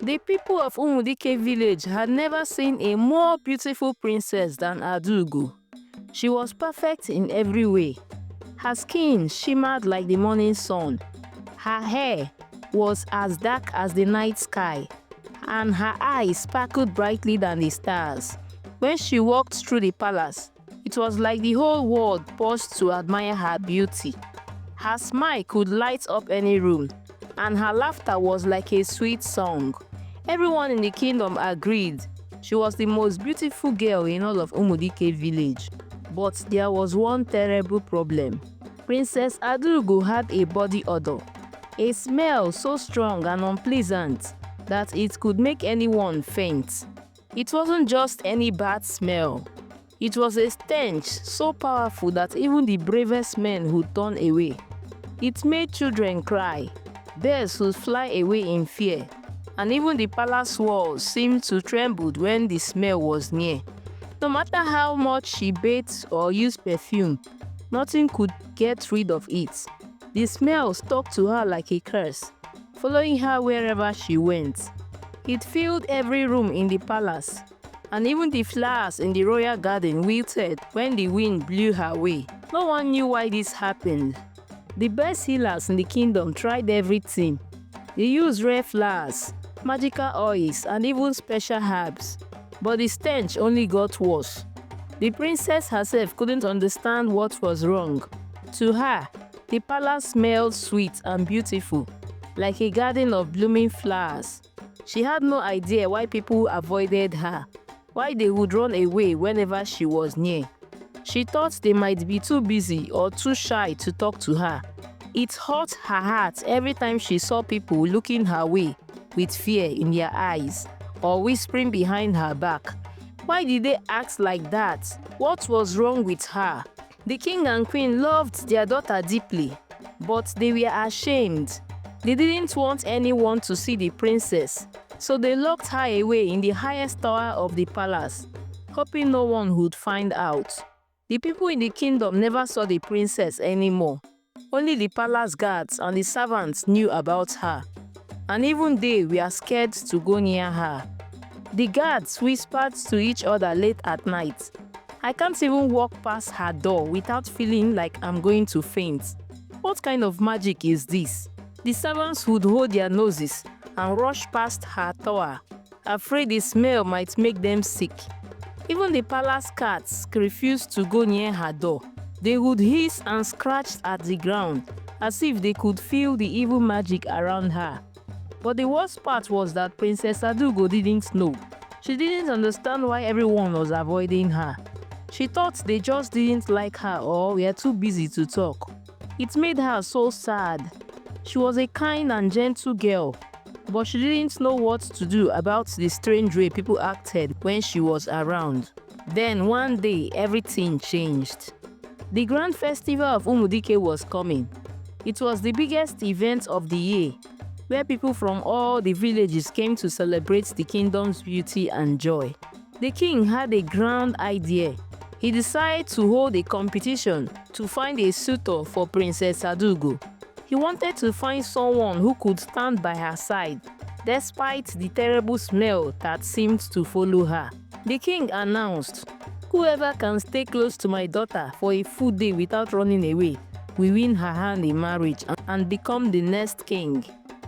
The people of Umudike village had never seen a more beautiful princess than Adaugo. She was perfect in every way. Her skin shimmered like the morning sun. Her hair was as dark as the night sky, and her eyes sparkled brightly than the stars. When she walked through the palace, it was like the whole world paused to admire her beauty. Her smile could light up any room, and her laughter was like a sweet song. Everyone in the kingdom agreed she was the most beautiful girl in all of Umudike village. But there was one terrible problem. Princess Adaugo had a body odor, a smell so strong and unpleasant that it could make anyone faint. It wasn't just any bad smell. It was a stench so powerful that even the bravest men would turn away. It made children cry, birds would fly away in fear, and even the palace walls seemed to tremble when the smell was near. No matter how much she bathed or used perfume, nothing could get rid of it. The smell stuck to her like a curse, following her wherever she went. It filled every room in the palace, and even the flowers in the royal garden wilted when the wind blew her way. No one knew why this happened. The best healers in the kingdom tried everything. They used rare flowers, magical oils, and even special herbs. But the stench only got worse. The princess herself couldn't understand what was wrong. To her, the palace smelled sweet and beautiful, like a garden of blooming flowers. She had no idea why people avoided her, why they would run away whenever she was near. She thought they might be too busy or too shy to talk to her. It hurt her heart every time she saw people looking her way with fear in their eyes or whispering behind her back. Why did they act like that? What was wrong with her? The king and queen loved their daughter deeply, but they were ashamed. They didn't want anyone to see the princess, so they locked her away in the highest tower of the palace, hoping no one would find out. The people in the kingdom never saw the princess anymore. Only the palace guards and the servants knew about her, and even they were scared to go near her. The guards whispered to each other late at night, "I can't even walk past her door without feeling like I'm going to faint. What kind of magic is this?" The servants would hold their noses and rush past her tower, afraid the smell might make them sick. Even the palace cats refused to go near her door. They would hiss and scratch at the ground, as if they could feel the evil magic around her. But the worst part was that Princess Adaugo didn't know. She didn't understand why everyone was avoiding her. She thought they just didn't like her or were too busy to talk. It made her so sad. She was a kind and gentle girl, but she didn't know what to do about the strange way people acted when she was around. Then one day, everything changed. The grand festival of Umudike was coming. It was the biggest event of the year, where people from all the villages came to celebrate the kingdom's beauty and joy. The king had a grand idea. He decided to hold a competition to find a suitor for Princess Adaugo. He wanted to find someone who could stand by her side, despite the terrible smell that seemed to follow her. The king announced, "Whoever can stay close to my daughter for a full day without running away will win her hand in marriage and become the next king."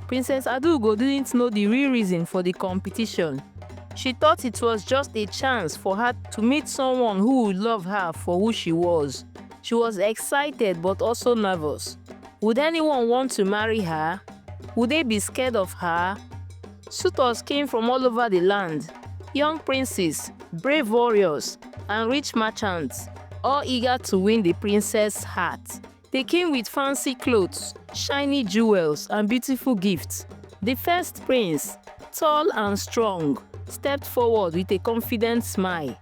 Princess Adaugo didn't know the real reason for the competition. She thought it was just a chance for her to meet someone who would love her for who she was. She was excited but also nervous. Would anyone want to marry her? Would they be scared of her? Suitors came from all over the land. Young princes, brave warriors, and rich merchants, all eager to win the princess' heart. They came with fancy clothes, shiny jewels, and beautiful gifts. The first prince, tall and strong, stepped forward with a confident smile.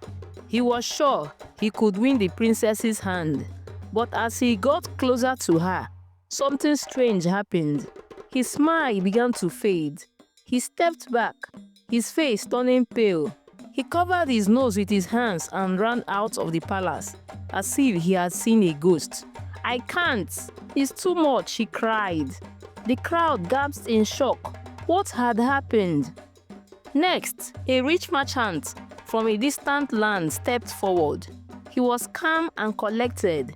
He was sure he could win the princess's hand. But as he got closer to her, something strange happened. His smile began to fade. He stepped back, his face turning pale. He covered his nose with his hands and ran out of the palace, as if he had seen a ghost. "I can't! It's too much," he cried. The crowd gasped in shock. What had happened? Next, a rich merchant from a distant land stepped forward. He was calm and collected,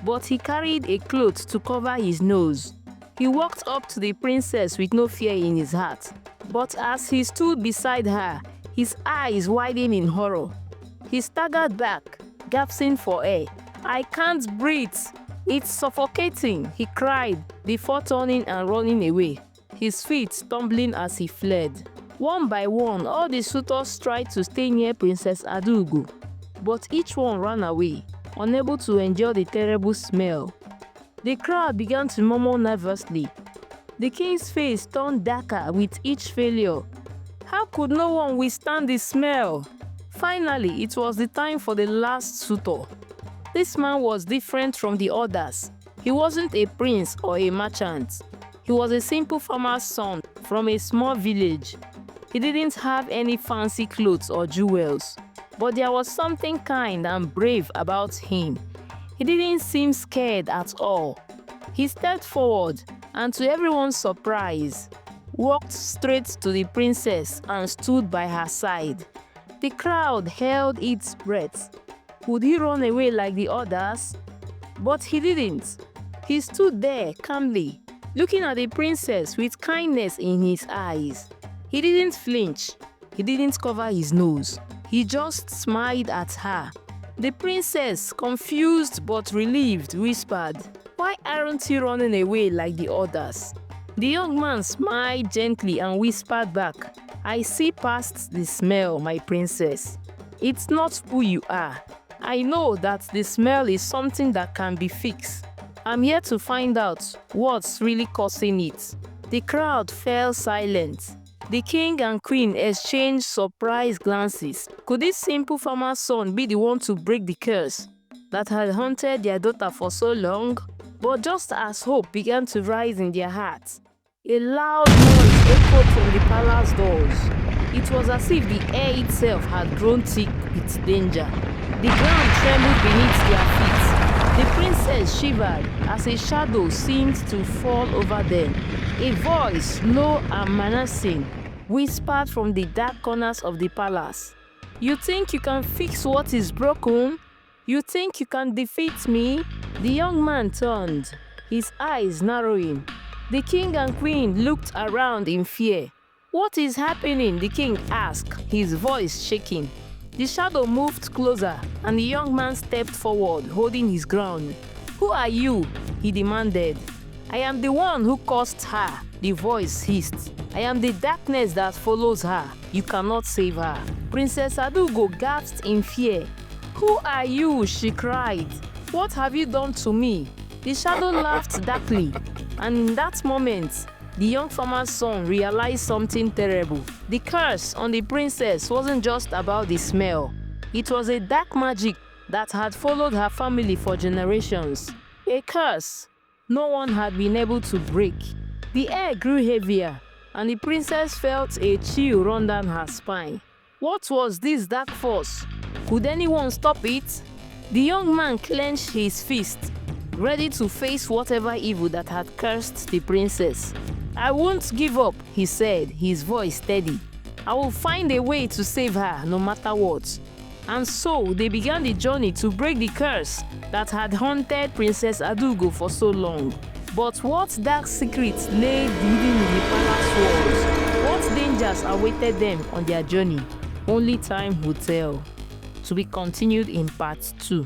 but he carried a cloth to cover his nose. He walked up to the princess with no fear in his heart. But as he stood beside her, his eyes widened in horror. He staggered back, gasping for air. "I can't breathe. It's suffocating," he cried before turning and running away, his feet stumbling as he fled. One by one, all the suitors tried to stay near Princess Adaugo, but each one ran away, unable to endure the terrible smell. The crowd began to murmur nervously. The king's face turned darker with each failure. How could no one withstand the smell? Finally, it was the time for the last suitor. This man was different from the others. He wasn't a prince or a merchant. He was a simple farmer's son from a small village. He didn't have any fancy clothes or jewels, but there was something kind and brave about him. He didn't seem scared at all. He stepped forward and, to everyone's surprise, walked straight to the princess and stood by her side. The crowd held its breath. Would he run away like the others? But he didn't. He stood there calmly, looking at the princess with kindness in his eyes. He didn't flinch. He didn't cover his nose. He just smiled at her. The princess, confused but relieved, whispered, "Why aren't you running away like the others?" The young man smiled gently and whispered back, "I see past the smell, my princess. It's not who you are. I know that the smell is something that can be fixed. I'm here to find out what's really causing it." The crowd fell silent. The king and queen exchanged surprised glances. Could this simple farmer's son be the one to break the curse that had haunted their daughter for so long? But just as hope began to rise in their hearts, a loud noise echoed from the palace doors. It was as if the air itself had grown thick with danger. The ground trembled beneath their feet. The princess shivered as a shadow seemed to fall over them. A voice, low and menacing, whispered from the dark corners of the palace, "You think you can fix what is broken? You think you can defeat me?" The young man turned, his eyes narrowing. The king and queen looked around in fear. "What is happening?" the king asked, his voice shaking. The shadow moved closer, and the young man stepped forward, holding his ground. "Who are you?" he demanded. "I am the one who caused her," the voice hissed. "I am the darkness that follows her. You cannot save her." Princess Adaugo gasped in fear. "Who are you?" she cried. "What have you done to me?" The shadow laughed darkly, and in that moment, the young farmer's son realized something terrible. The curse on the princess wasn't just about the smell. It was a dark magic that had followed her family for generations. A curse no one had been able to break. The air grew heavier, and the princess felt a chill run down her spine. What was this dark force? Could anyone stop it? The young man clenched his fist, ready to face whatever evil that had cursed the princess. "I won't give up," he said, his voice steady. "I will find a way to save her, no matter what." And so they began the journey to break the curse that had haunted Princess Adaugo for so long. But what dark secrets lay hidden in the palace walls? What dangers awaited them on their journey? Only time will tell. To be continued in part 2.